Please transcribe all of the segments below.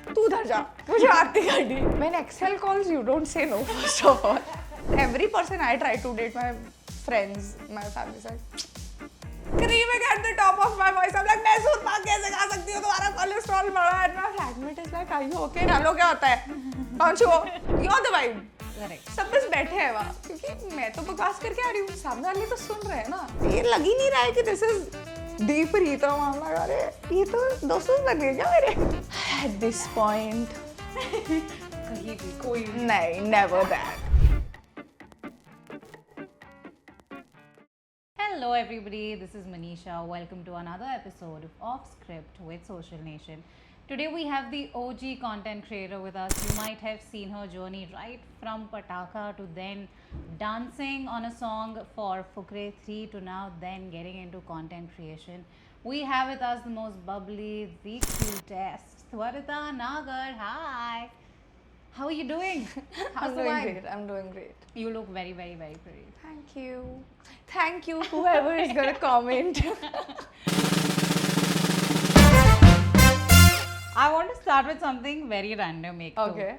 तू उधर जा, मुझे आरती करनी। When Excel calls, you don't say no first of all. Every person I try to date, my friends, my family side, screaming at the top of my voice. I'm like, मैं suit पा कैसे खा सकती हूँ? तुम्हारा cholesterol बढ़ा है। My flatmate is like, are you okay? Hello क्या होता है? कौन सी हो? You're the vibe. सब बस बैठे हैं वहाँ, क्योंकि मैं तो बकवास करके आ रही हूँ, सामने वाले तो सुन रहे हैं ना। ये लग ही नहीं रहा है कि दिस इज डीप रीता मामला। अरे ये तो दोस्तों लग गए क्या मेरे? At this point, कहीं भी कोई नहीं, never that. Hello everybody, this is Manisha. Welcome to another episode of Off Script with Social Nation. Today we have the OG content creator with us. You might have seen her journey right from Pataka to then dancing on a song for Fukre 3 to now then getting into content creation. We have with us the most bubbly, the cutest, Swarita Nagar. Hi! How are you doing? How's I'm the doing vibe? great. I'm doing great. You look very, very, very pretty. Thank you. Thank you, whoever is gonna comment. I want to start with something very random. एक तो. Okay.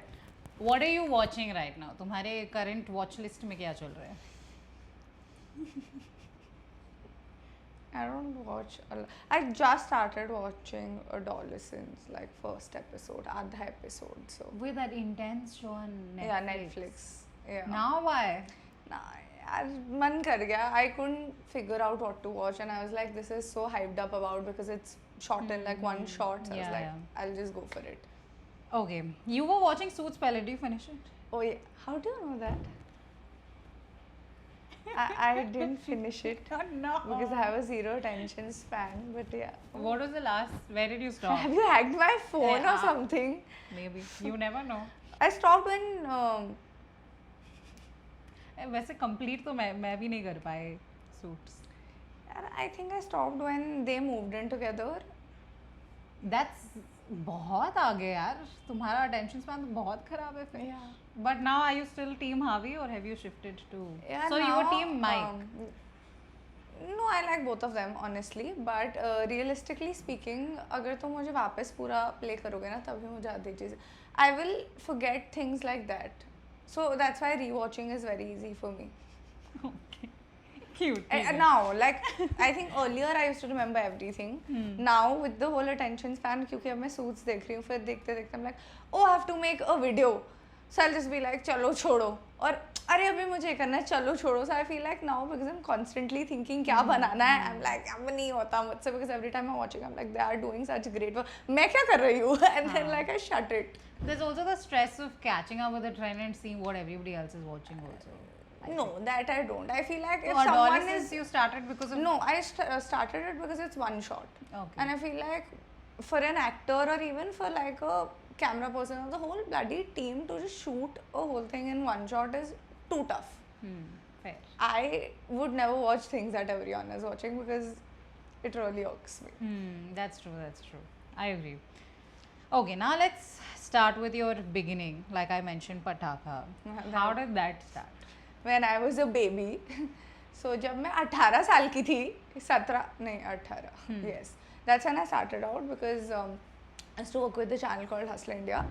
What are you watching right now? तुम्हारे current watch list में क्या चल रहा है? I don't watch a lot. I just started watching Adolescence, like first episode, आधा episode. So With that intense show on Netflix. yeah, Netflix. Yeah. Now why? Nah, यार मन कर गया. I couldn't figure out what to watch, and I was like, this is so hyped up about because it's shot in like one shot. So I was Yeah, like, yeah. I'll just go for it. Okay. You were watching Suits पहले. Did you finish it? Oh yeah. How do you know that? I didn't finish it No. because I have a zero attention span. But yeah. What was the last? Where did you stop? Have you hacked my phone Yeah. or something? Maybe. You never know. I stopped when वैसे complete तो मैं भी नहीं कर पाए Suits. I think I stopped when they moved in together. That's बहुत आगे यार. तुम्हारा attention span तो बहुत खराब है फिर. Yeah. But now are you still team Harvey or have you shifted to? Yeah, So you now, were team Mike. No, I like both of them honestly. But realistically speaking, अगर तुम मुझे वापस पूरा play करोगे ना तभी मुझे आधी चीज़ I will forget things like that. So that's why rewatching is very easy for me. Okay. Cute. And now, like I think earlier I used to remember everything. Now with the whole attention span, क्योंकि अब मैं suits देख रही हूँ, फिर देखते देखते I'm like, oh I have to make a video. So I'll just be like, चलो छोड़ो. और अरे अभी मुझे ये करना है, चलो छोड़ो. So I feel like now because I'm constantly thinking क्या बनाना है, I'm like अब नहीं होता मुझसे because every time I'm watching I'm like they are doing such great work. मैं क्या कर रही हूँ? And then like I shut it. There's also the stress of catching up with the trend and seeing what everybody else is watching also. No, that I don't. I feel like if So someone Adolescence is you started because of no, I started it because it's one shot. Okay. And I feel like for an actor or even for like a camera person or the whole bloody team to just shoot a whole thing in one shot is too tough. Fair. I would never watch things that everyone is watching because it really irks me. That's true. That's true. I agree. Okay, now let's start with your beginning. Like I mentioned, Pataka. How did that start? When I was a baby, so जब मैं 18 साल की थी, 17 नहीं 18, yes, that's when I started out because I used to work with a channel called Hustle India,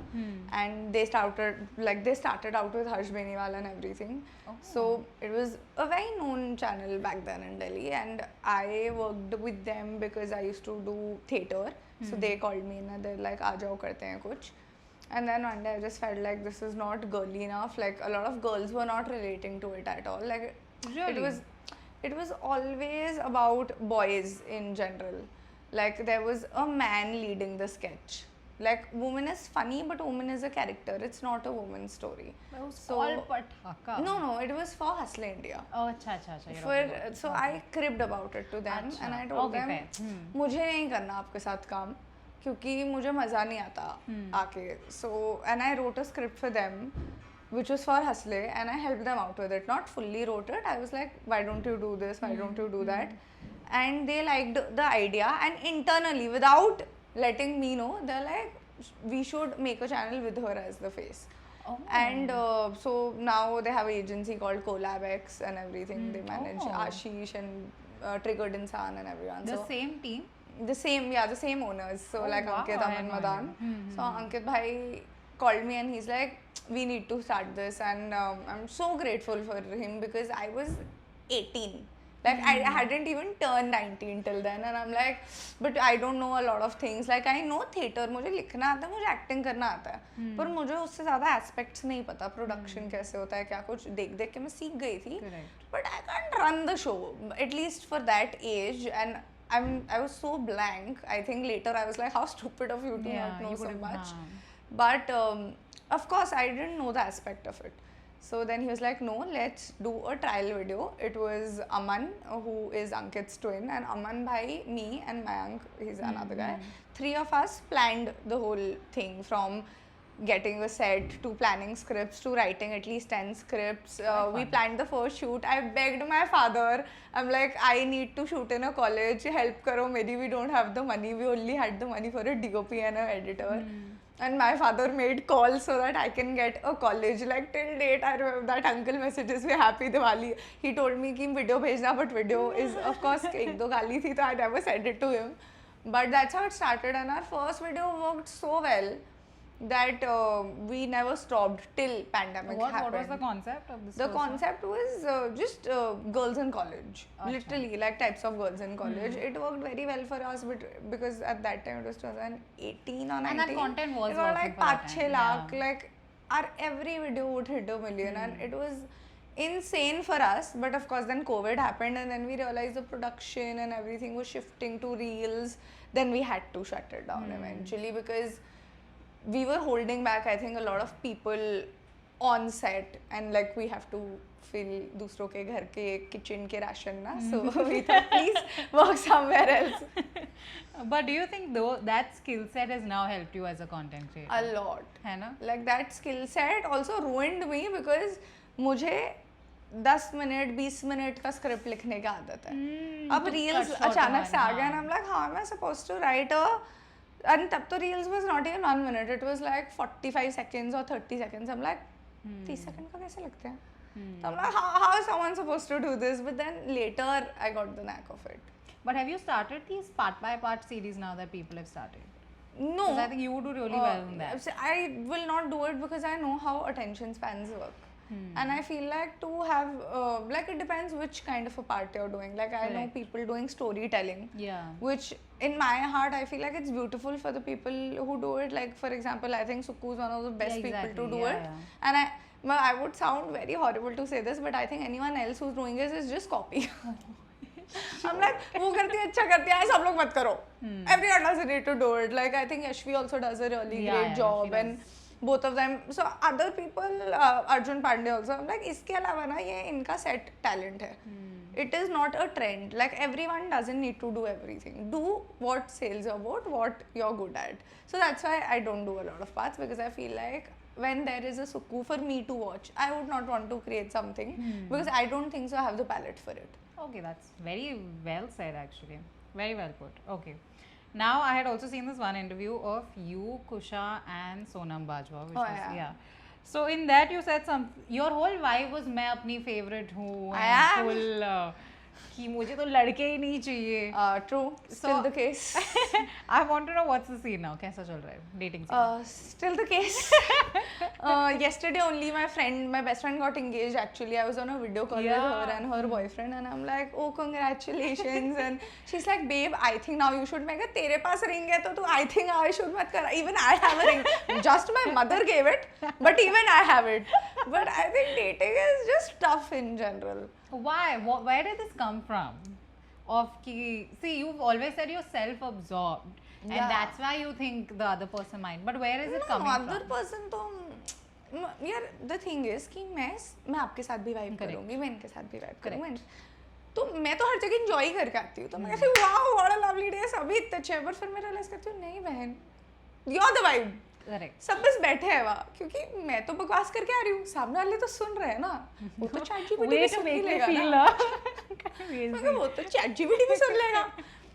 and they started out with Harsh Beniwal and everything. So it was a very known channel back then in Delhi, and I worked with them because I used to do theatre. So they called me and they're like, आ जाओ करते हैं कुछ. And then one day I just felt like this is not girly enough. Like a lot of girls were not relating to it at all. Like Really? it was always about boys in general. Like there was a man leading the sketch. Like woman is funny, but woman is a character. It's not a woman's story. It was So- called Pataka. No, it was for Hustle India. Oh, अच्छा. You're For talking about- so I cribbed about it to them अच्छा, and I told okay, them fair. मुझे नहीं करना आपके साथ काम क्योंकि मुझे मज़ा नहीं आता आके. So and I wrote a script for them which was for Hustle and I helped them out with it. Not fully wrote it. I was like, why don't you do this? Why don't you do that? And they liked the idea and internally without letting me know, they're like, we should make a channel with her as the face. Oh. And so now they have an agency called CollabX and everything. They manage Oh. Ashish and Triggered Insan and everyone. The So same team? the same owners. So Oh, like wow, Ankit, I had Aman, no Madan. idea. So Ankit bhai called me and he's like, we need to start this, and I'm so grateful for him because I was 18. Like I hadn't even turned 19 till then, and I'm like, but I don't know a lot of things. Like I know theater, मुझे लिखना आता है, मुझे acting करना आता है, पर मुझे उससे ज़्यादा aspects नहीं पता, production कैसे होता है, क्या कुछ देख देख के मैं सीख गई थी. Correct. But I can't run the show, at least for that age, and I was so blank. I think later I was like, how stupid of you to Yeah, not know you so would've- much. हाँ. But of course, I didn't know the aspect of it. So then he was like, no, let's do a trial video. It was Aman, who is Ankit's twin, and Aman bhai, me, and Mayank, he's another guy. Three of us planned the whole thing, from getting a set to planning scripts to writing at least 10 scripts. We planned the first shoot. I begged my father. I'm like, I need to shoot in a college. Help karo, maybe we don't have the money. We only had the money for a DOP and an editor. And my father made calls so that I can get a college. Like till date, I remember that uncle messages me, happy Diwali. He told me कि video भेजना, but video is of course एक दो गाली थी, तो I never sent it to him. But that's how it started, and our first video worked so well that we never stopped till pandemic What happened. was the concept of this? The first one? concept was just girls in college, literally like types of girls in college. It worked very well for us, but because at that time it was 2018 or 19. And that content was it was like working for that 5-6 time, lakh. yeah. Like our every video would hit a million, and it was insane for us. But of course, then COVID happened, and then we realized the production and everything was shifting to reels. Then we had to shut it down eventually because we were holding back, I think, a lot of people on set, and like we have to fill दूसरों के घर के kitchen के ration ना, so we thought please work somewhere else. But do you think though that skill set has now helped you as a content creator? A lot. है ना? Like that skill set also ruined me because मुझे 10 minute 20 minute का script लिखने का आदत है. अब reels अचानक से आ गया, and I'm like, how am I supposed to write a, and तब तो reels was not even 1 minute, it was like 45 seconds or 30 seconds. I'm like 30 second का कैसे लगते हैं? So I'm like, how is someone supposed to do this? But then later I got the knack of it. But have you started these part by part series now that people have started? No. Because I think you would do really well in that. I will not do it because I know how attention spans work. And I feel like to have, like it depends which kind of a part you're doing. Like I know Correct. people doing storytelling. Yeah. Which in my heart I feel like it's beautiful for the people who do it. Like for example, I think Sukku is one of the best Yeah, exactly. people to do Yeah, it. yeah. And I would sound very horrible to say this, but I think anyone else who's doing this is just copy. I'm like, वो करती है, अच्छा करती है, सब लोग मत करो. Everyone doesn't need to do it. Like I think Yashvi also does a really Yeah, great yeah, job, she and both of them. So other people, Arjun Pandey also. I'm like, इसके अलावा ना ये इनका set talent है. It is not a trend. Like everyone doesn't need to do everything. Do what sells your boat, what you're good at. So that's why I don't do a lot of parts, because I feel like when there is a Sukku for me to watch, I would not want to create something because I don't think so I have the palette for it. Okay, that's very well said actually. Very well put. Okay. Now I had also seen this one interview of you, Kusha and Sonam Bajwa, which Oh, was yeah. So in that you said your whole vibe was मैं अपनी favorite हूँ I and am. full कि मुझे तो लड़के ही नहीं चाहिए. True, still the case. I want to know what's the scene now. कैसा चल रहा है dating scene? Still the case. Yesterday only my best friend got engaged actually. I was on a video call with her and her boyfriend, and I'm like, oh congratulations. And she's like, babe, I think now you should. मैं कहा तेरे पास ring है तो तू I think I should मत कर. Even I have a ring. Just my mother gave it, but even I have it. But I think dating is just tough in general. Why? Where did this come from? See, you've always said you're self-absorbed, and Yeah. that's why you think the other person might. But where is it No, coming other from? person तो यार the thing is कि मैं आपके साथ भी vibe Correct. करूँगी, मैं इनके साथ भी vibe करूँगी. तो मैं तो हर जगह enjoy करके आती हूँ, तो मैं कहती हूँ wow what a lovely day, सभी इतने अच्छे हैं, पर फिर मैं realize करती हूँ नहीं बहन, you're the vibe. Correct. सब बस बैठे हैं वहाँ, क्योंकि मैं तो बकवास करके आ रही हूँ, सामने वाले तो सुन रहे हैं ना, वो तो चैट जीपीटी भी Way to soon make he me लेगा feel ना. amazing. मतलब वो तो चैट जीपीटी भी सुन लेगा.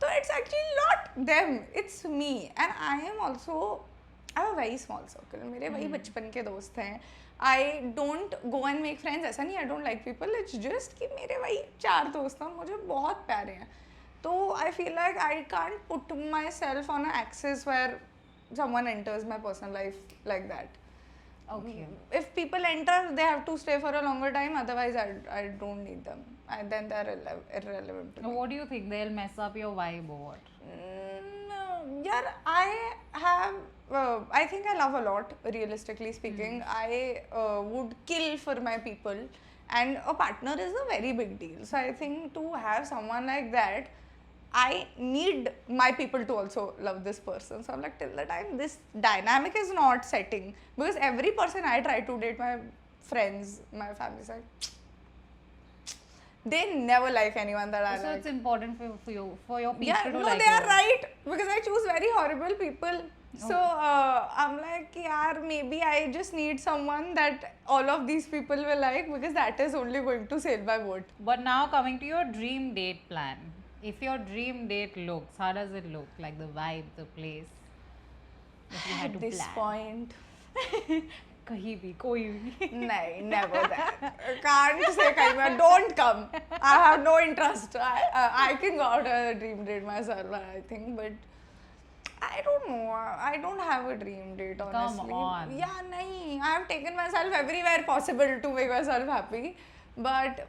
तो it's actually not them, it's me, and I am also, I have a very small circle. मेरे वही बचपन के दोस्त हैं. I don't go and make friends. ऐसा नहीं, I don't like people. It's just कि मेरे वही 4 दोस्त हैं, मुझे बहुत प्यारे हैं. So I feel like I can't put myself on an axis where someone enters my personal life like that. Okay. If people enter, they have to stay for a longer time. Otherwise, I don't need them. Then they're irrelevant to me. What do you think? They'll mess up your vibe or what? Yeah, I think I love a lot, realistically speaking. I would kill for my people, and a partner is a very big deal. So I think to have someone like that, I need my people to also love this person. So I'm like, till the time this dynamic is not setting, because every person I try to date, my friends, my family is like, they never like anyone that I So like. it's important for your people Yeah, to no, like they are you. right, because I choose very horrible people. So I'm like, yeah, maybe I just need someone that all of these people will like, because that is only going to sell my vote. But now coming to your dream date plan. If your dream date looks, how does it look? Like the vibe, the place. If you had At to this plan. point, कहीं भी कोई भी. nahi, never that. Can't say kahin, don't come. I have no interest. I can go out on a dream date myself, I think, but I don't know. I don't have a dream date, honestly. on. Yeah, nahi. I have taken myself everywhere possible to make myself happy, but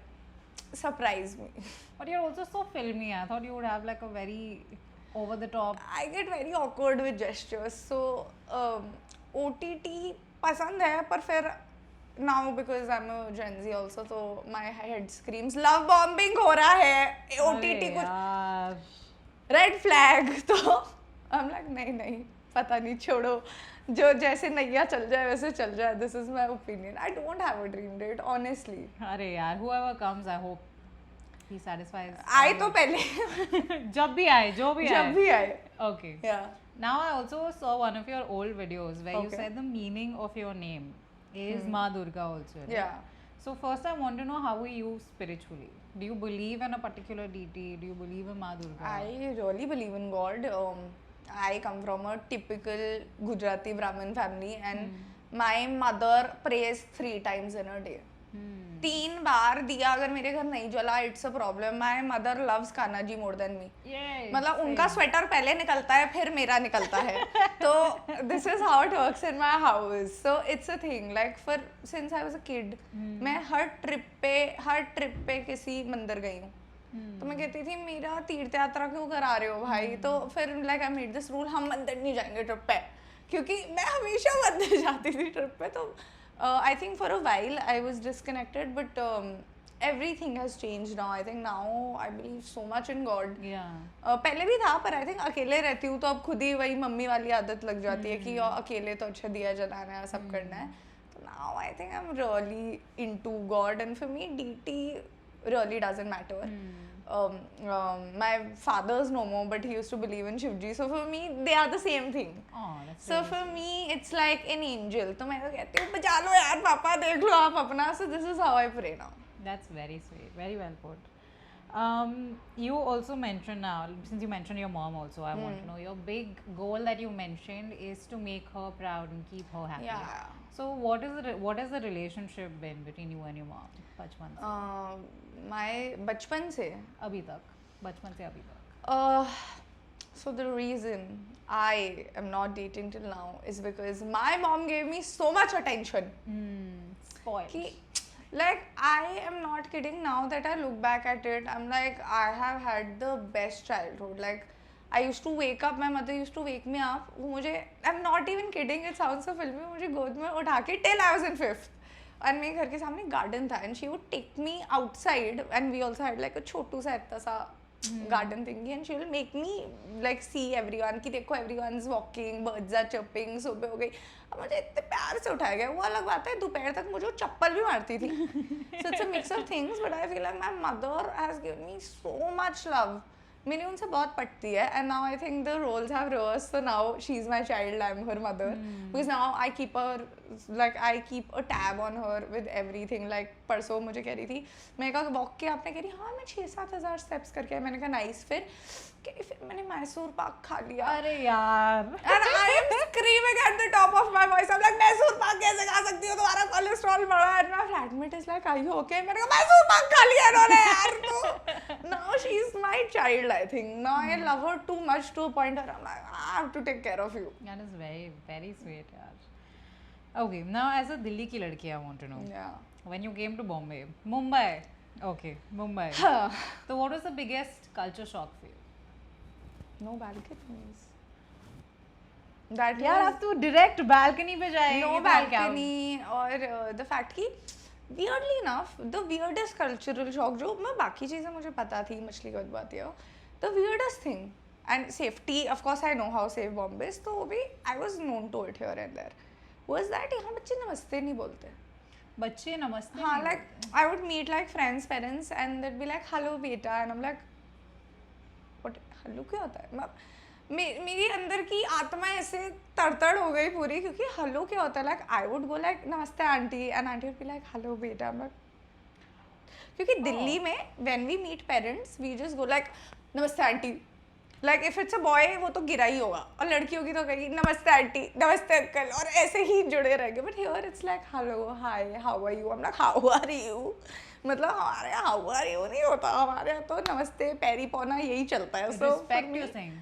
surprise me. But you're also so filmy. I thought you would have like a very over the top. I get very awkward with gestures. So OTT pasand hai, पर फिर now because I'm a Gen Z also, so my head screams love bombing हो रहा है. OTT अरे कुछ यार. Red flag. तो आई am like नहीं पता नहीं, छोड़ो, जो जैसे नैया चल जाए वैसे चल जाए. This is my opinion. I don't have a dream date, honestly. अरे यार, whoever comes, I hope he satisfies. आए तो पहले जब भी आए, जो भी आए. जब भी आए. Okay. या Now I also saw one of your old videos where you Okay. said the meaning of your name is Ma Durga also. right? या So first I want to know, how are you spiritually? Do you believe in a particular deity? Do you believe in Ma Durga? I really believe in God. I come from a typical Gujarati Brahmin family, and my mother prays 3 times in a day. 3 बार दिया अगर मेरे घर नहीं जला, it's a problem. My mother loves Kanha ji more than me. Yes. मतलब उनका sweater पहले निकलता है, फिर मेरा निकलता है. तो this is how it works in my house. So it's a thing like for since I was a kid, मैं हर ट्रिप पे किसी मंदिर गई हूँ. तो मैं कहती थी मेरा तीर्थ यात्रा क्यों करा रहे हो भाई. तो फिर like I made this rule, हम मंदिर नहीं जाएंगे ट्रिप पे, क्योंकि मैं हमेशा मंदिर जाती थी ट्रिप पे. तो I think for a while I was disconnected, but everything has changed now. I think now I believe so much in God. Yeah. पहले भी था, पर I think अकेले रहती हूँ तो अब खुद ही वही मम्मी वाली आदत लग जाती है कि अकेले तो अच्छा दिया जलाना है, सब करना है. तो now I think I'm really into God, and for me deity really doesn't matter. My father's no more, but he used to believe in Shivji. So for me, they are the same thing. Oh, that's So for me, it's like an angel. तो मैं तो कहती हूँ बजा लो यार पापा, देख लो आप अपना. So this is how I pray now. That's very sweet. Very well put. You also mentioned now, since you mentioned your mom also, I want to know your big goal that you mentioned is to make her proud and keep her happy. Yeah. So what has the relationship been between you and your mom? बचपन से. My बचपन से. अभी तक. बचपन से अभी तक. So the reason I am not dating till now is because my mom gave me so much attention. Spoiled. कि like I am not kidding, now that I look back at it, I'm like I have had the best childhood. Like I used to wake up, my mother used to wake me up, वो मुझे, I'm not even kidding, it sounds so filmy, मुझे गोद में उठा के till I was in 5th. और मेरे घर के सामने गार्डन था, and she would take me outside, and we also had like a छोटू सा इतना सा garden thingy, and she will make me like see everyone कि देखो everyone's walking, birds are chirping, सुबह हो गई. अब मुझे इतने प्यार से उठाया गया. वो अलग बात है दोपहर तक मुझे वो चप्पल भी मारती थी. So it's a mix of things, but I feel like my mother has given me so much love. मेरी उनसे बहुत पटती है, and now I think the roles have reversed. So now she's my child, I'm her mother, because now I keep her, like I keep a tab on her with everything. Like परसों मुझे कह रही थी, मैंने कहा walk किया आपने, कह रही हाँ मैं 6-7 हज़ार स्टेप्स करके आया. मैंने कहा नाइस. फिर मैंने मैसूर पाक खा लिया. अरे यार. And I am screaming at the top of my voice. I'm like, Mysore pak कैसे खा सकती हो, तुम्हारा कोलेस्ट्रॉल बढ़ा है. And my flatmate is like, are you okay? मैंने कहा मैसूर पाक खा लिया इन्होंने यार. तो Now she's my child, I think. Now I love her too much to a point where I'm like, I have to take care of you. That is very, very sweet, yaar. Okay, now as a Delhi ki ladki, I want to know. Yeah. When you came to Bombay, Mumbai. Okay, Mumbai. So what was the biggest culture shock for you? No balconies. That यार was आप तो direct balcony पे जाएंगे no तो क्या? balcony और the fact कि weirdly enough the weirdest cultural shock जो मैं बाकी चीज़ें मुझे पता थी मछली का बात है the weirdest thing and safety of course I know how safe Bombay is तो वो भी I was known to it here and there was that यहाँ बच्चे नमस्ते नहीं बोलते बच्चे नमस्ते हाँ नहीं like I would meet like friends parents and they'd be like hello beta and I'm like what hello क्या होता है मेरी अंदर की आत्मा ऐसे तड़तड़ हो गई पूरी क्योंकि हेलो क्या होता है like I would go like namaste aunty and aunty would be like hello beta मैं क्योंकि दिल्ली में when we meet parents we just go like namaste aunty like if it's a boy वो तो गिरा ही होगा और लड़की होगी तो कहेगी नमस्ते आंटी नमस्ते अंकल और ऐसे ही जुड़े रहेंगे but here it's like hello hi how are you I am like how are you मतलब हमारे यहाँ हाउ आर यू नहीं होता हमारे यहाँ तो नमस्ते पैरी पौना यही चलता है सो रिस्पेक्ट यू सेइंग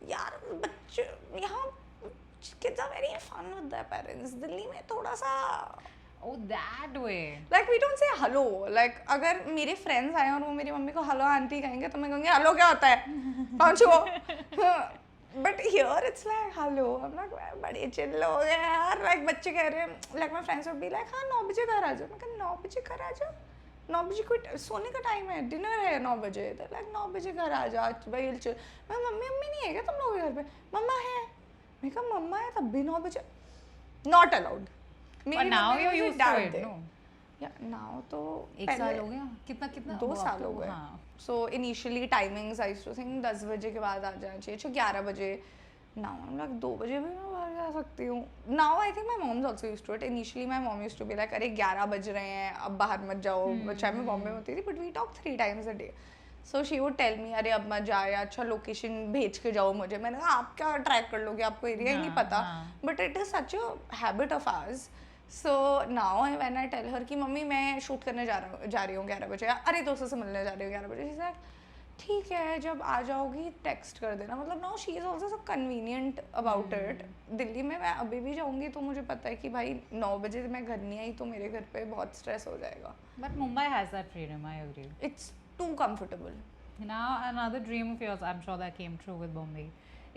यार बच्चे यहाँ kids are very fun with their parents Delhi में थोड़ा सा oh that way like we don't say hello like अगर मेरे friends आए और वो मेरी मम्मी को हेलो आंटी कहेंगे तो मैं कहूँगी हेलो क्या होता है पहुँचो but here it's like hello I'm like बड़े चिल लोग हैं यार like बच्चे कह रहे हैं like my friends would be like हाँ 9 बजे घर आ जाओ मैं कहा 9 बजे घर आ जाओ 9 बजे कोई सोने का टाइम है डिनर है 9 बजे तो लाइक 9 बजे घर आ जा भाई मैं मम्मी नहीं है क्या तुम लोग घर पे मम्मा है मैं कहा मम्मा है तब भी 9 बजे not allowed but now you used to it no या नाउ तो एक साल हो गया कितना 2 साल हो गए so initially timings I to think 10 बजे के बाद आ जाना चाहिए 11 बजे नाउ आई एम लाइक 2 बजे भी मैं बाहर जा सकती हूँ now I think my moms also used to it initially my mom used to be like अरे 11 बज रहे हैं अब बाहर मत जाओ चाहे मैं बॉम्बे में होती थी but we talk 3 times a day so she would tell me अरे अब मत जाए अच्छा लोकेशन भेज के जाओ मुझे मैंने कहा आप क्या ट्रैक कर लोगे आपको एरिया ही नहीं पता but it is such a habit of ours so now when I tell her कि मम्मी मैं शूट करने जा रही हूँ 11 बजे अरे दोस्तों से मिलने जा रही हूँ 11 बजे से ठीक है जब आ जाओगी टेक्स्ट कर देना मतलब now she is also so convenient about it Delhi में मैं अभी भी जाऊँगी तो मुझे पता है कि भाई 9 बजे मैं घर नहीं आई तो मेरे घर पे बहुत स्ट्रेस हो जाएगा but Mumbai has that freedom I agree it's too comfortable now another dream of yours I'm sure that came true with Bombay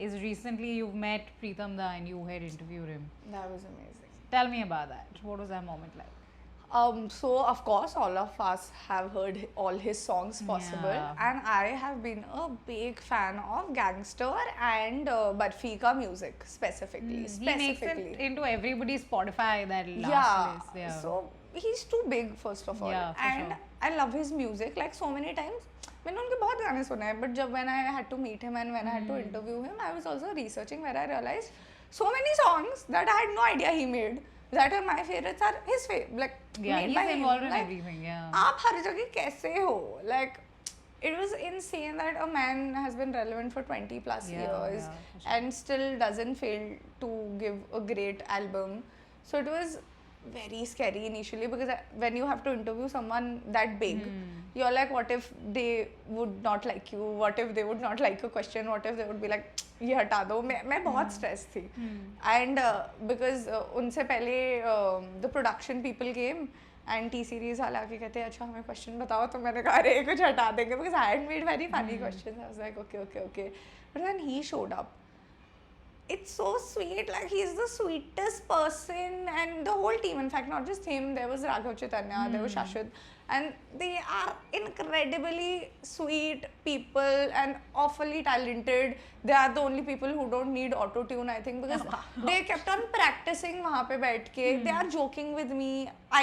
is recently you've met Pritam Da and you had interviewed him that was amazing tell me about that what was that moment like so of course all of us have heard all his songs possible Yeah. and I have been a big fan of gangster and Barfi ka music specifically he makes it into everybody's Spotify that last yeah list yeah so he's too big first of all Yeah, for and sure. I love his music like so many times मैंने उनके बहुत गाने सुने हैं but जब when I had to meet him and when I had to interview him I was also researching where I realized so many songs that I had no idea he made that are my favorites are his like yeah made he's by him. involved in Like, everything yeah आप हर जगह कैसे हो like it was insane that a man has been relevant for 20 plus Yeah, years yeah, for sure. and still doesn't fail to give a great album so it was very scary initially because when you have to interview someone that big you're like what if they would not like you what if they would not like a question what if they would be like ये हटा दो मैं बहुत stress थी and because उनसे पहले the production people came and T series वाले आके कहते हैं अच्छा हमें क्वेश्चन बताओ तो मैंने कहा अरे कुछ हटा देंगे because I had made very funny questions I was like okay but when he showed up it's so sweet like he's the sweetest person and the whole team in fact not just him there was Raghav Chaitanya there was Shashwat and they are incredibly sweet people and awfully talented they are the only people who don't need auto tune I think because they kept on practicing wahan pe baith ke they are joking with me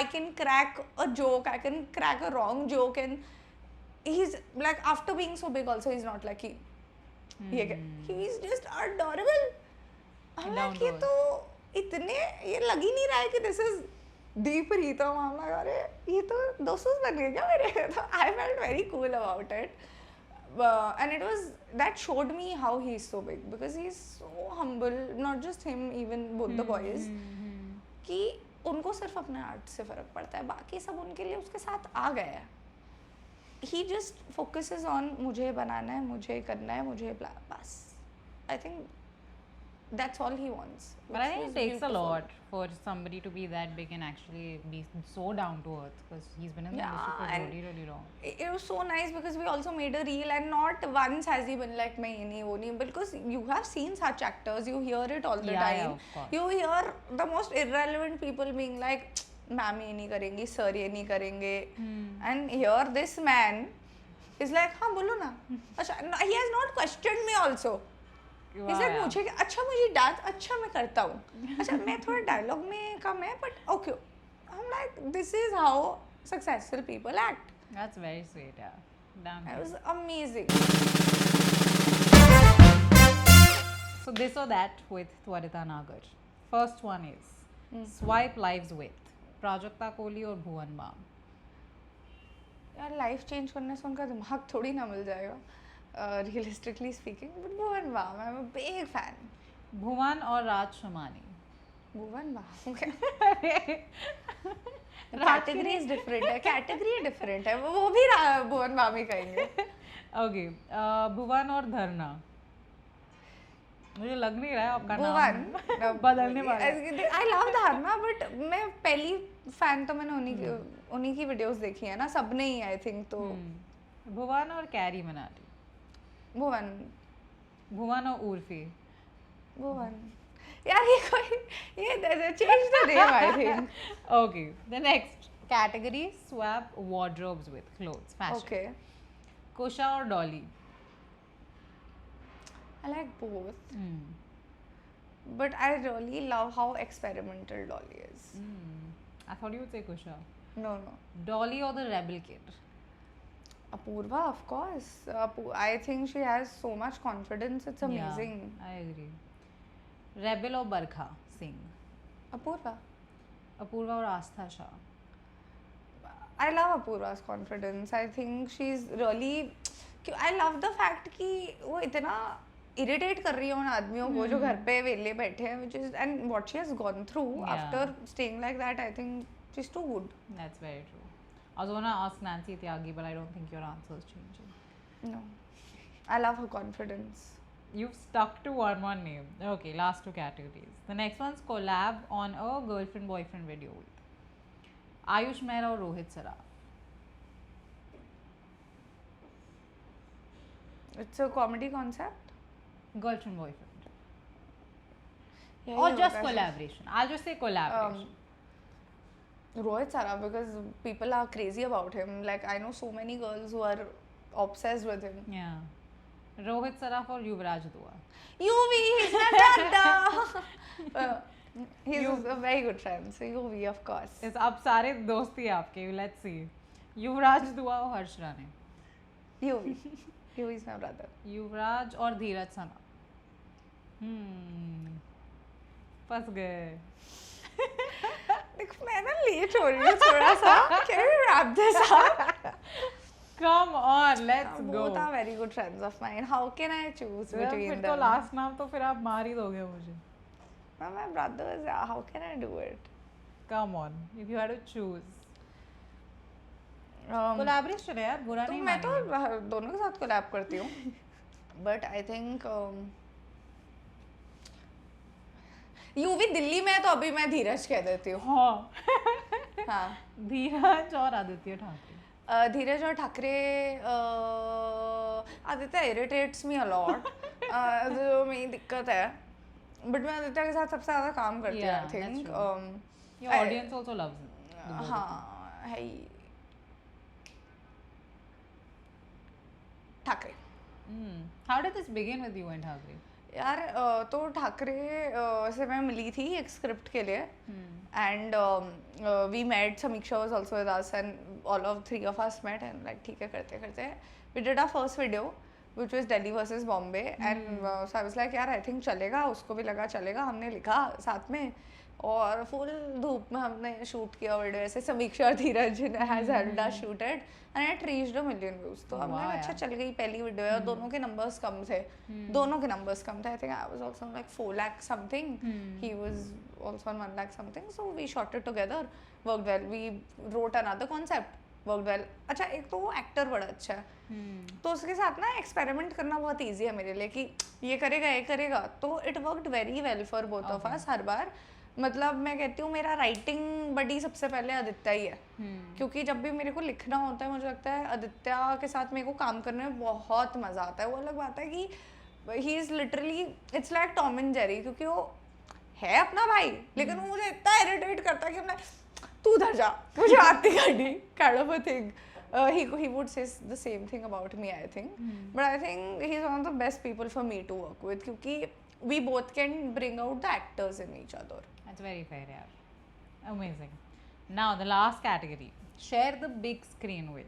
I can crack a joke I can crack a wrong joke and he's like after being so big also he's not like he's just adorable I'm Down like to ये earth. तो इतने ये लग ही नहीं रहा है कि this is Deep Ritam I'm like अरे ये तो दोस्तों बन गए क्या मेरे तो I felt very cool about it and it was that showed me how he's so big because he's so humble not just him even both the boys कि उनको सिर्फ अपने आर्ट से फर्क पड़ता है बाकी सब उनके लिए उसके साथ आ गया है he just focuses on मुझे बनाना है, मुझे करना है, मुझे बस. I think that's all he wants. But I which think it is takes a beautiful. lot for somebody to be that big and actually be so down to earth, because he's been in the industry for and really, really long. it was so nice because we also made a reel, and not once has he been like मैं ये नहीं वो नहीं, because you have seen such actors, you hear it all the Yeah, time. of course. You hear the most irrelevant people being like ma'am ये नहीं करेंगी, sir ये नहीं करेंगे, and here this man is like हाँ बोलो ना. अच्छा, he has not questioned me also. He Wow, said yeah. मुझे अच्छा मुझे डांस अच्छा मैं करता हूँ, अच्छा मैं थोड़ा डायलॉग में कम है, but okay. I'm like, this is how successful people act. That's very sweet, yeah. Damn. It was amazing. So this or that with Twarita Nagar. First one is Swipe Lives with Prajakta Kohli और भुवन बाम. यार life change करने से उनका दिमाग थोड़ी ना मिल जाएगा, realistically speaking. But Bhuvan Bam, I am a big fan. Bhuvan और Raj Shamani. Bhuvan Bam category is different है, कैटेगरी डिफरेंट है, वो भी भुवन बाम ही कहेंगे. ओके, भुवन और धरना. मुझे लग नहीं रहा है आपका नाम बदलने वाला है. आई लव धारणा, बट मैं पहली फैन तो मैंने उन्हीं की वीडियोस देखी है ना, सबने ही आई थिंक. तो भुवन और कैरी मनाली. भुवन. भुवन और उर्फी. भुवन. यार ये कोई ये change the name I think. Okay, the next category, swap wardrobes with clothes, fashion. Okay. Kusha or Dolly. I like both, but I really love how experimental Dolly is. I thought you would say Kusha. No. Dolly or the rebel kid. Apurva, of course. I think she has so much confidence. It's amazing. Yeah, I agree. Rebel or Barkha Singh. Apurva. Apurva or Astha Shah. I love Apurva's confidence. I think she's really. I love the fact कि वो इतना irritate कर रही है उन आदमियों को जो घर पे वेले बैठे हैं, which is, and what she has gone through after staying like that. I think she's too good. That's very true. I was gonna ask Nancy Tyagi, but I don't think your answer is changing. No, I love her confidence. You've stuck to one name. Okay, last two categories. The next one's collab on a girlfriend-boyfriend video with Ayush Mehra or Rohit Saraf. It's a comedy concept. Girlfriend-boyfriend. Yeah, Or ये just होता है. collaboration. I'll just say collaboration. Rohit Saraf, because people are crazy about him. Like I know so many girls who are obsessed with him. Yeah. Rohit Saraf or Yuvraj Dua. UV, he's my brother. He's a very good friend. So UV, of course. Yes, अब सारे दोस्त ही आपके. Let's see. युवराज दुआ और हर्ष Rane. UV. UV is my brother. युवराज और धीरज सना. फंस गए. देख मैं ना लेट हो रही हूँ थोड़ा सा. Can we wrap this up? Come on, let's go. Both are very good friends of mine. How can I choose between फिर them? तो लास्ट नाम तो फिर आप मार ही दोगे मुझे. My brothers. How can I do it? Come on, if you had to choose. Collaboration है यार, बुरा तो नहीं मैं तो मानेंगे. दोनों के साथ कोलैब करती हूँ. But I think UV Delhi में है तो अभी मैं धीरज कह देती हूँ. हाँ. हाँ. धीरज और आदित्य ठाकरे. धीरज और Thackeray. Aditya irritates me a lot. जो मेरी दिक्कत है, बट मैं आदित्य के साथ सबसे ज़्यादा काम करती हूँ. I think Your audience also loves him. हाँ है ही. Thackeray. How did this begin with you and Thackeray? यार तो ठाकरे से मैं मिली थी एक स्क्रिप्ट के लिए, and we met. Sameeksha was also with us and all of three of us met and like ठीक है करते करते we did our first video which was Delhi versus Bombay, and so I was like यार आई थिंक चलेगा. उसको भी लगा चलेगा. हमने लिखा साथ में और फुल धूप में हमने शूट किया वीडियो. ऐसे समीक्षा और Dheeraj has helped us shooted and it reached a million views. तो हमने अच्छा चल गई पहली वीडियो है. और दोनों के नंबर्स कम थे. दोनों के नंबर्स कम थे. I think I was also like 4 lakh something. He was also on 1 lakh something. So we shot it together, worked well. We wrote another concept work well. अच्छा एक तो वो एक्टर बड़ा अच्छा है, तो उसके साथ ना एक्सपेरिमेंट करना बहुत ईजी है मेरे लिए कि ये करेगा, तो it worked very well for both of us हर बार. मतलब मैं कहती हूँ मेरा राइटिंग बडी सबसे पहले आदित्य ही है, क्योंकि जब भी मेरे को लिखना होता है मुझे लगता है आदित्य के साथ मेरे को काम करने में बहुत मज़ा आता है. वो अलग बात है कि he is literally it's like Tom and Jerry, क्योंकि वो है अपना भाई लेकिन वो मुझे इतना इरिटेट करता है कि मैं तू उधर जा, मुझे आती गाड़ी kind of a thing. He would say the same thing about me, I think. But I think he's one of the best people for me to work with, क्योंकि we both can bring out the actors in each other. That's very fair, yeah. Amazing. Now the last category. Share the big screen with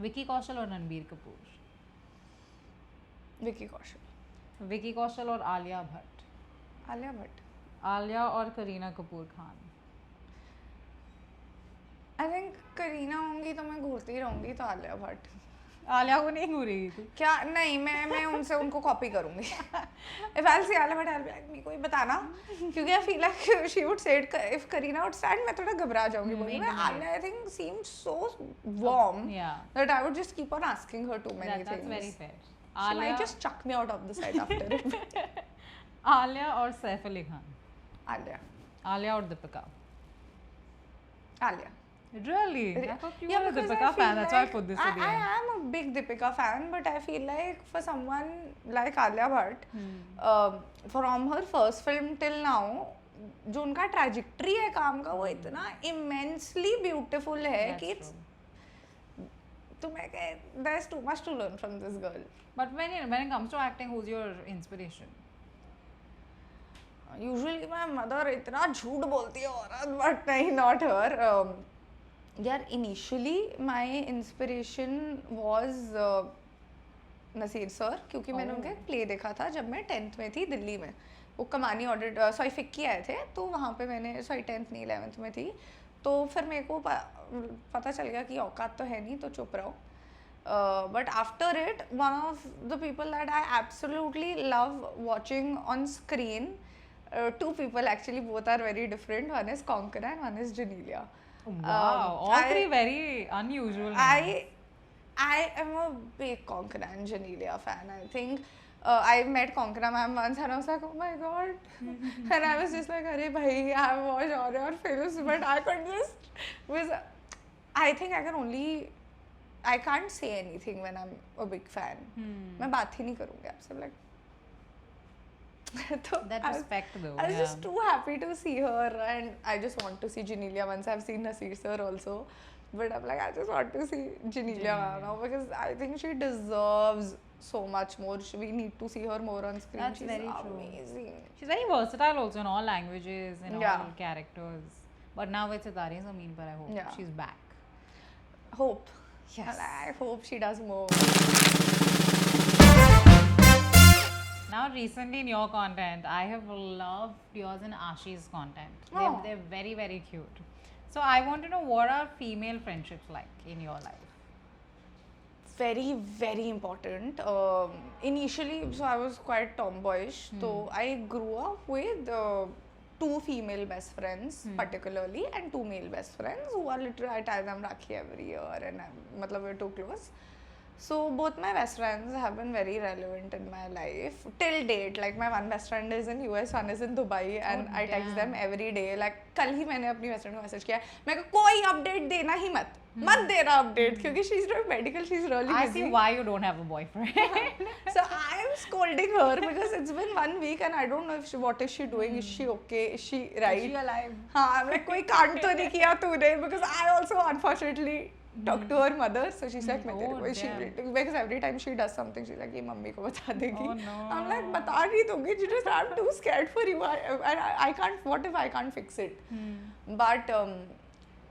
Vicky Kaushal or Ranbir Kapoor. Vicky Kaushal. Vicky Kaushal or Alia Bhatt. Alia Bhatt. Alia or Kareena Kapoor Khan. I think Kareena होंगी तो मैं घूरती रहूंगी, तो आलिया भट्ट. आलिया को नहीं घूरेगी तू? क्या नहीं, मैं उनसे उनको कॉपी करूंगी. If I'll see Alia Bhatt, I'll be like मेरे को ही बताना, क्योंकि I feel like she would say it. If Kareena would stand, मैं थोड़ा घबरा जाऊंगी. बोलूँगी मैं Alia I think seemed so warm that I would just keep on asking her too many things. That's very fair. She might just chuck me out of the set after it. Alia or Saif Ali Khan. Alia. Alia or Deepika. Alia. Really? I thought you were a Deepika fan. That's why I put this to the end. I am a big Deepika fan, but I feel like for someone like Alia Bhatt, from her first film till now, जो उनका trajectory है काम का वो इतना immensely beautiful है कि तुम्हें क्या, there's too much to learn from this girl. But when it comes to acting, who's your inspiration? Usually my mother इतना झूठ बोलती है औरत, but नहीं, not her. यार initially my inspiration was Naseer sir, क्योंकि मैंने उनका एक प्ले देखा था जब मैं 10th में थी दिल्ली में. वो कमानी ऑडिट फिक्की आए थे, तो वहाँ पे मैंने 10th नहीं 11th में थी, तो फिर मेरे को पता चल गया कि औकात तो है नहीं, तो चुप रहो. But after it one of the people that I absolutely love watching on screen, two people actually, both are very different. One is Konkona and one is Janelia. Wow, all three very unusual names. I am a big Konkona and Janelia fan. I think I met Konkona ma'am once and I was like, oh my god. And I was just like, arey bhai, I have watched all your films, but I could just I think I can't say anything when I'm a big fan. मैं बात ही नहीं करूँगी आपसे, like. That respect though. I was just too happy to see her, and I just want to see Janelia once. I've seen Nasir sir also, but I'm like, I just want to see Janelia now because I think she deserves so much more. We need to see her more on screen. That's She's very amazing. True. She's very versatile also in all languages, in all characters. But now with Sitare Zameen Par, I hope she's back. Hope. Yes. I hope she does more. Now recently in your content, I have loved yours and Ashi's content. They're very, very cute. So I want to know, what are female friendships like in your life? Very, very important. Initially, so I was quite tomboyish. So I grew up with 2 female best friends particularly, and 2 male best friends who are literally, I tie them Rakhi every year, and we're too close. So both my best friends have been very relevant in my life till date. Like my one best friend is in US, one is in Dubai, and I text them every day. Like कल ही मैंने अपनी best friend को message किया, मैं को कोई update देना ही मत देना update, क्योंकि she's doing medical, she's really busy. I see why you don't have a boyfriend. So I am scolding her because it's been 1 week and I don't know if what is she doing? Is she okay? Is she right? Is she alive? हाँ, I'm like कोई कांड तो नहीं किया तूने, because I also unfortunately talk to her mother, so she's like मैं तेरे को, she because every time she does something she's like ये मम्मी को बता देगी. Oh no. I'm like बता नहीं दूँगी, you just, I'm too scared for you. I can't, what if I can't fix it? But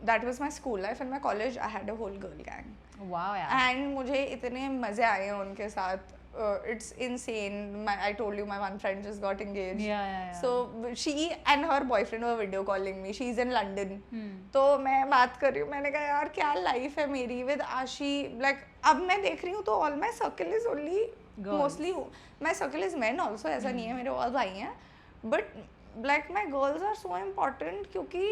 that was my school life, and my college I had a whole girl gang. Wow, yeah. And मुझे इतने मजे आए हैं उनके साथ. It's insane. I told you my one friend just got engaged. Yeah. So she and her boyfriend were video calling me. She's in London. तो मैं बात कर रही हूँ, मैंने कहा यार क्या life है मेरी with Ashi. Like अब मैं देख रही हूँ तो all my circle is only mostly my circle is men also. ऐसा नहीं है, मेरे और भाई हैं. But like my girls are so important क्योंकि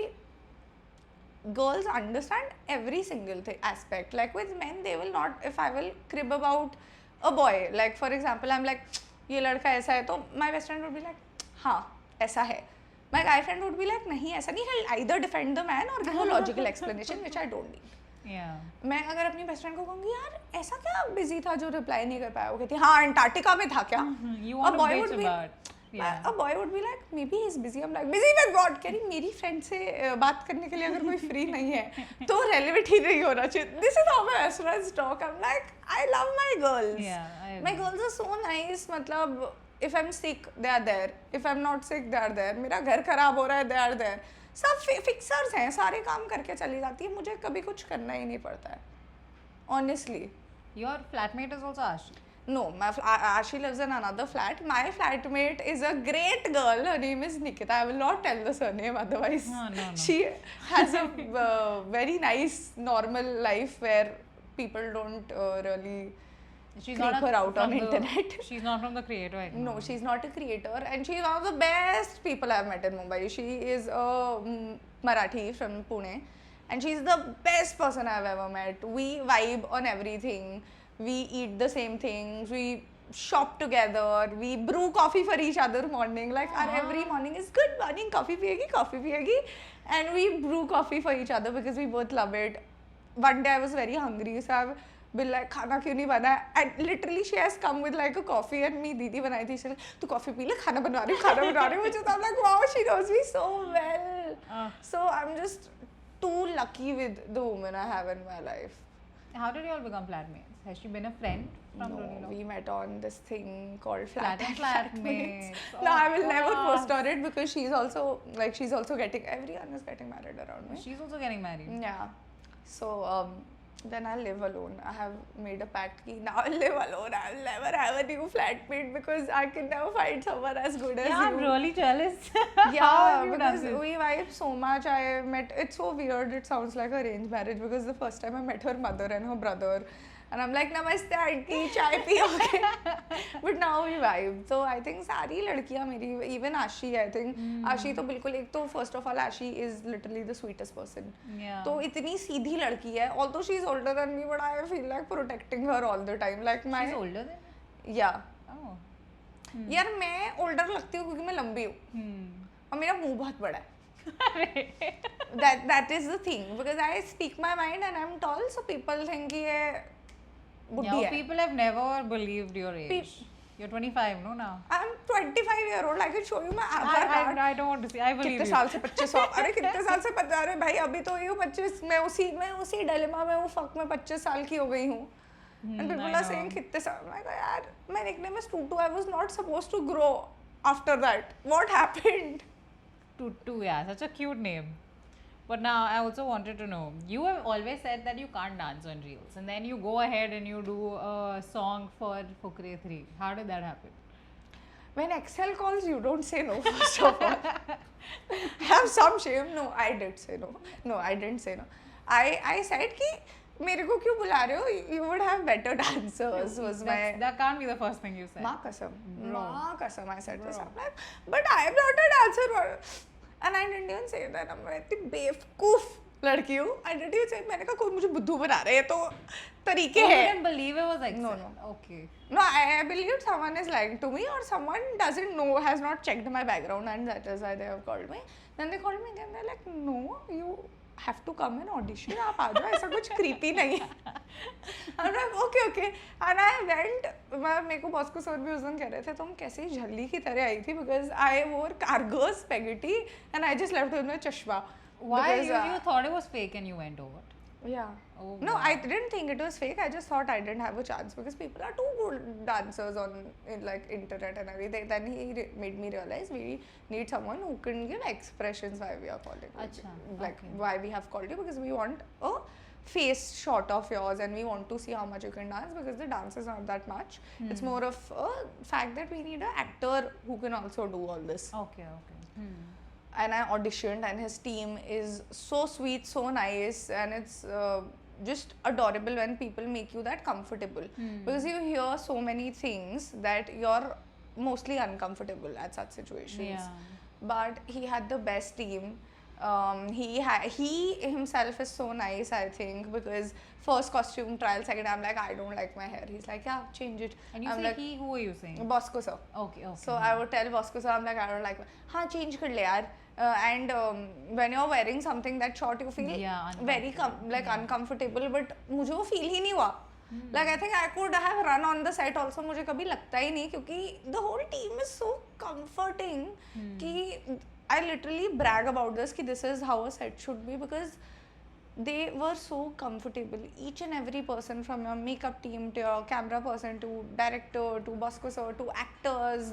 girls understand every single aspect. Like with men, they will not. If I will crib about a boy, like for example, I'm like, ये लड़का ऐसा है, तो my best friend would be like, हाँ ऐसा है. My guy friend would be like, नहीं ऐसा नहीं. He'll either defend the man or give a logical explanation, which I don't need. Yeah. मैं अगर अपनी बेस्ट फ्रेंड को कहूँगी यार ऐसा क्या बिजी था जो रिप्लाई नहीं कर पाया, वो कहती हाँ अंटार्कटिका में था क्या. You want to bitch be about. Yeah. a boy would be like maybe he's busy. I'm like busy with what? कह रही मेरी फ्रेंड से बात करने के लिए अगर कोई फ्री नहीं है तो रेलेवेंट ही नहीं होना चाहिए. This is how my best friends talk. I'm like I love my girls. Yeah, I My agree. girls are so nice. मतलब if I'm sick they are there. If I'm not sick they are there. मेरा घर खराब हो रहा है they are there. सब fixers हैं, सारे काम करके चली जाती है, मुझे कभी कुछ करना ही नहीं पड़ता है. Honestly. Your flatmate is also Ashi. No, Ashi lives in another flat. My flatmate is a great girl. Her name is Nikita. I will not tell the surname, otherwise No. she has a very nice normal life where people don't really She's creep not her out on from the- internet. She's not from the creator. I No, know. she's not a creator, and she's one of the best people I've met in Mumbai. She is a Marathi from Pune, and she's the best person I've ever met. We vibe on everything. We eat the same things. We shop together. We brew coffee for each other morning. Like our every morning is good morning, coffee piyegi, and we brew coffee for each other because we both love it. One day I was very hungry, so I've been like, खाना क्यों नहीं बना है? And literally she has come with like a coffee and me दीदी बनाई थी. She's like, तू coffee P ले, खाना बनवा रही हूँ. Which is I'm like, wow, she knows me so well. So I'm just too lucky with the woman I have in my life. How did you all become flatmates? Has she been a friend from No, Rooney Law? we met on this thing called Flat and Flatmates. No, I will Of never course. post on it because she's also getting, everyone is getting married around me. She's also getting married. Yeah. So then I'll live alone. I have made a pact ki now I'll live alone. I'll never have a new flatmate because I can never find someone as good as Yeah, you. I'm really jealous. How Yeah, have you done because this? we vibe so much. I met, it's so weird, it sounds like arranged marriage because the first time I met her mother and her brother, and I'm like, Namaste auntie, chai piyoge? But now we vibe. So I think सारी लड़कियाँ मेरी, even Ashi, I think Ashi तो बिल्कुल, एक तो first of all Ashi is literally the sweetest person. Yeah. तो इतनी सीधी लड़की है, although she's older than me, but I feel like protecting her all the time. Like my She's older than yeah. Oh. यार मैं older लगती हूँ क्योंकि मैं लंबी हूँ और मेरा मुंह बहुत बड़ा है. that is the thing because I speak my mind and I'm tall, so people think कि ये बुड्ढी Yeah, है. people have never believed your age. You're 25, no now? I'm 25-year-old. I can show you my Aadhaar card. I don't want to see. I believe कितने you. साल से 25 साल, अरे कितने साल से 50, अरे भाई अभी तो ये 25, मैं उसी डिलेमा में हूँ, फक मैं 25 साल की हो गई हूँ. And people I are know. saying कितने साल, मैं कहा यार my nickname is Tutu. I was not supposed to grow after that. What happened? Tutu, yeah, such a cute name. But now I also wanted to know, you have always said that you can't dance on reels, and then you go ahead and you do a song for Fukre 3. How did that happen? When Excel calls, you don't say no, first of all. Have some shame. No, I did say no. No, I didn't say no. I said कि मेरे को क्यों बुला रहे हो? You would have better dancers. Was my That can't be the first thing you said. माँ कसम. माँ कसम. I said this. Bro. I'm like, but I am not a dancer. And I didn't even say that. I'm like, बेवकूफ लड़की हूँ. I didn't even say. मैंने कहा कोई मुझे बुद्धू बना रहे हैं तो तरीके Oh, you हैं. didn't believe it was Excel? No. Okay. No, I believe someone is lying to me or someone doesn't know, has not checked my background, and that is why they have called me. Then they called me again. They're like, no, you have to come and audition. आप आ जाओ, ऐसा कुछ creepy नहीं है. I'm like, okay. And I went. मेरे को Bosco sir भी उस दिन कह रहे थे तुम कैसे झल्ली की तरह आई थी because I wore cargo spaghetti and I just left with my chashma. Why Because, you thought it was fake and you went over? Yeah. Oh, No, wow. I didn't think it was fake. I just thought I didn't have a chance because people are too good dancers on like internet and everything. Then he made me realize we need someone who can give expressions why we are calling you. Acha, Like okay. why we have called you because we want a face shot of yours and we want to see how much you can dance because the dance is not that much. It's more of a fact that we need an actor who can also do all this. Okay. And I auditioned and his team is so sweet, so nice, and it's just adorable when people make you that comfortable because you hear so many things that you're mostly uncomfortable at such situations. Yeah. But he had the best team. He himself is so nice, I think, because first costume trial, second I'm like, I don't like my hair. He's like, yeah, change it. And you I'm say like, he, who are you saying? Bosco sir. Okay, okay. So I would tell Bosco sir, I'm like, I don't like. हाँ change कर ले यार. And when you're wearing something that short, you feel Yeah, very uncomfortable. But मुझे वो feel ही नहीं हुआ. Like I think I could have run on the set also. मुझे कभी लगता ही नहीं क्योंकि the whole team is so comforting कि I literally brag about this कि this is how a set should be because they were so comfortable. Each and every person from your makeup team to your camera person to director to Bosco sir to actors.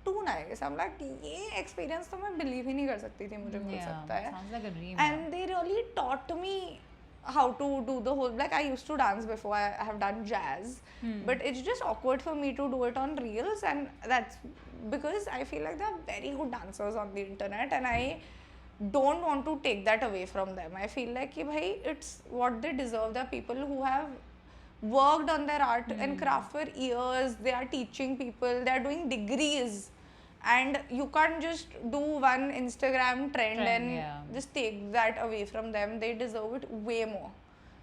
Too nice. I'm like ये experience तो मैं believe ही नहीं कर सकती थी मुझे मिल सकता है. Sounds like a dream. And they really taught me how to do the whole, like I used to dance before, I have done jazz, but it's just awkward for me to do it on reels, and that's because I feel like there are very good dancers on the internet and I don't want to take that away from them. I feel like कि भाई it's what they deserve. There are people who have worked on their art and craft for years. They are teaching people, they are doing degrees, and you can't just do one Instagram trend and just take that away from them. They deserve it way more.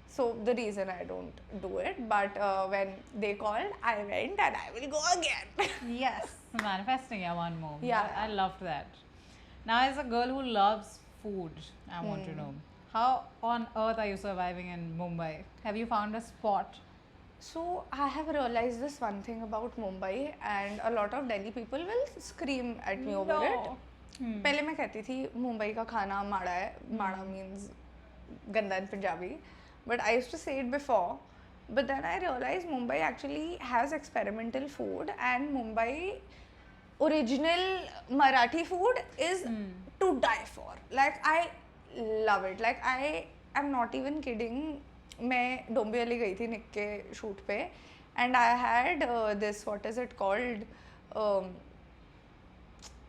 So the reason I don't do it, but when they called, I went and I will go again. Yes, manifesting, yeah, one more. Yeah. I loved that. Now, as a girl who loves food, I want to know, how on earth are you surviving in Mumbai? Have you found a spot? So I have realized this one thing about Mumbai, and a lot of Delhi people will scream at me over it. पहले मैं कहती थी मुंबई का खाना माड़ा है. माड़ा means गंदा in Punjabi, but I used to say it before. But then I realized Mumbai actually has experimental food, and Mumbai original Marathi food is to die for. Like I love it. Like I am not even kidding. मैं डोंबिवली गई थी निक के shoot पे and I had this what is it called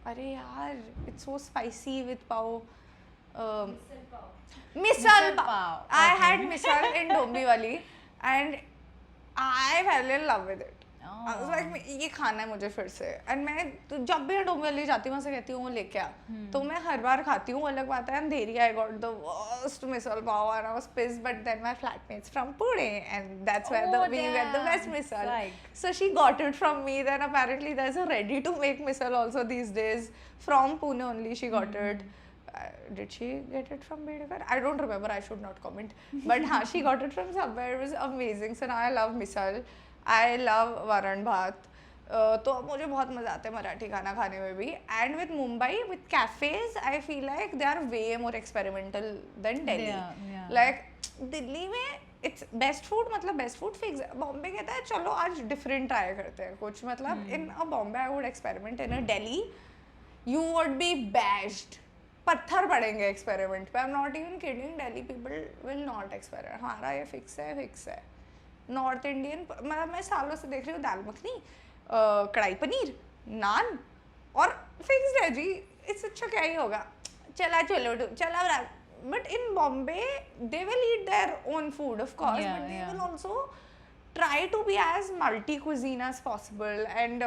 अरे यार it's so spicy with pav misal pav I had misal in Dombivli and I fell in love with it. I was like, ये खाना है मुझे फिर से. एंड मैं तो जब भी डोंबिवली जाती हूँ वहाँ से कहती हूँ वो लेके आ. तो मैं हर बार खाती हूँ. अलग बात है अंधेरी I got the worst misal pav and I was pissed, but then my flatmates from Pune and that's where we get the best misal. So she got it from me. Then apparently there's a ready to make misal also these days from Pune only. She got it. Did she get it from Bedekar? I don't remember. I should not comment. But हाँ, she got it from somewhere. It was amazing. So now I love misal. I love वरण भात. तो मुझे बहुत मज़ा आता है मराठी खाना खाने में भी. And with Mumbai with cafes I feel like they are way more experimental than Delhi. Like Delhi में इट्स बेस्ट फूड, मतलब बेस्ट फूड फिक्स. बॉम्बे कहता है चलो आज डिफरेंट ट्राई करते हैं कुछ. मतलब in a Bombay I would experiment. In a Delhi you would be bashed. पत्थर पड़ेंगे एक्सपेरिमेंट पे. I am not even kidding. Delhi people will not experiment. हमारा ये फिक्स है. नॉर्थ इंडियन मतलब मैं सालों से देख रही हूँ दाल मखनी, कढ़ाई पनीर, नान और फिक्स्ड है जी. इससे अच्छा क्या ही होगा. चला but in Bombay they will eat their own food of course, but they will also try to be as multi cuisine as possible, and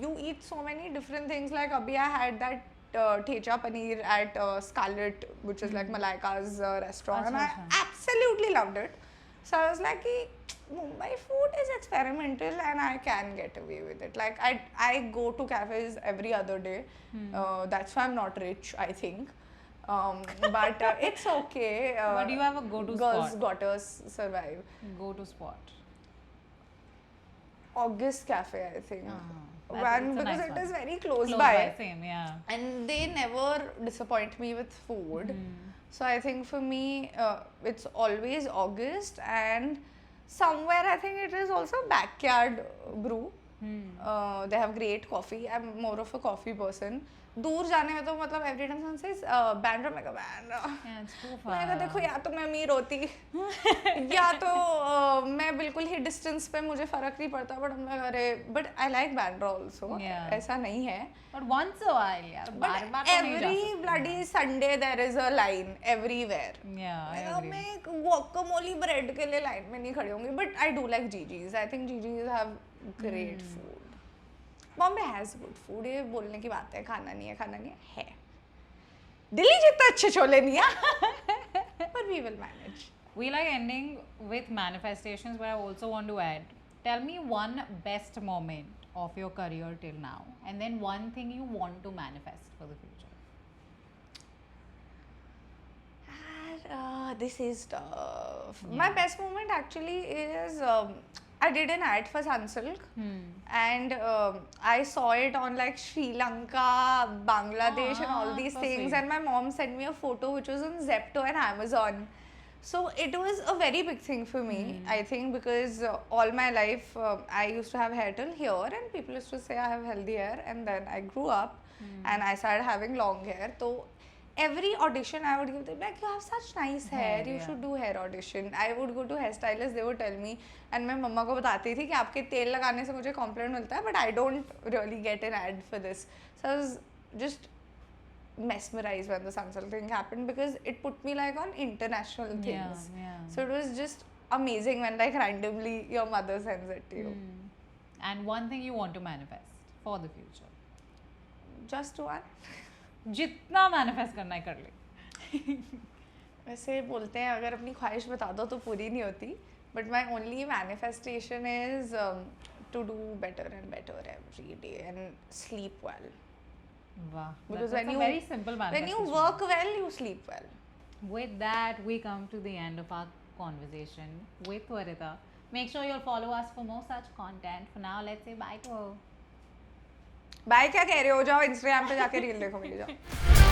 you eat so many different things. Like abhi I had that thecha paneer at Scarlet, which is like Malaika's restaurant, and I absolutely loved it. So I was like, Mumbai food is experimental and I can get away with it. Like I go to cafes every other day. That's why I'm not rich, I think. But it's okay. But do you have a go-to girls spot? got us survive. Go-to spot. August Cafe, I think. Because because it is very close by. Same, yeah. And they never disappoint me with food. So I think for me, it's always August, and somewhere I think it is also Backyard Brew. They have great coffee. I'm more of a coffee person. दूर जाने में तो मतलब every time someone says Bandra, मैं कहा Bandra. Yeah, it's too far. मैं कहा देखो या तो मैं अमीर होती या तो मैं बिल्कुल ही distance पे मुझे फर्क नहीं पड़ता. But हम लोग अरे but I like Bandra also. ऐसा नहीं है. But once a while, यार. But every bloody Sunday there is a line everywhere. Yeah, I agree. मैं guacamole bread के लिए line में नहीं खड़ी होंगी. But I do like GG's. I think GG's have great food. Bombay has good food. ये बोलने की बात है. खाना नहीं है. दिल्ली जितना अच्छे छोले नहीं है, but we will manage. We like ending with manifestations, but I also want to add, tell me one best moment of your career till now, and then one thing you want to manifest for the future. This is tough. My best moment actually is I did an ad for Sunsilk, and I saw it on like Sri Lanka, Bangladesh, and all these so things. sweet. And my mom sent me a photo which was on Zepto and Amazon. So it was a very big thing for me, I think, because all my life I used to have hair till here, and people used to say I have healthy hair, and then I grew up and I started having long hair. So every audition I would give them like, you have such nice hair, you yeah. should do hair audition. I would go to hairstylist, they would tell me, and मैं मम्मा को बताती थी कि आपके तेल लगाने से मुझे compliment मिलता है, but I don't really get an ad for this. So I was just mesmerized when the Sunsilk thing happened, because it put me like on international things. Yeah. So it was just amazing when like randomly your mother sends it to you. And one thing you want to manifest for the future. Just one. जितना manifest करना है कर ले. वैसे बोलते हैं अगर अपनी ख्वाहिश बता दो तो पूरी नहीं होती, but my only manifestation is to do better and better every day and sleep well. Wow. Because That's a very simple when manifestation. you work well, you sleep well. With that, we come to the end of our conversation with Twarita. Make sure you'll follow us for more such content. For now, let's say bye to her. Bye क्या कह रहे हो, जाओ Instagram पे जाके reel देखो मेरी, जाओ.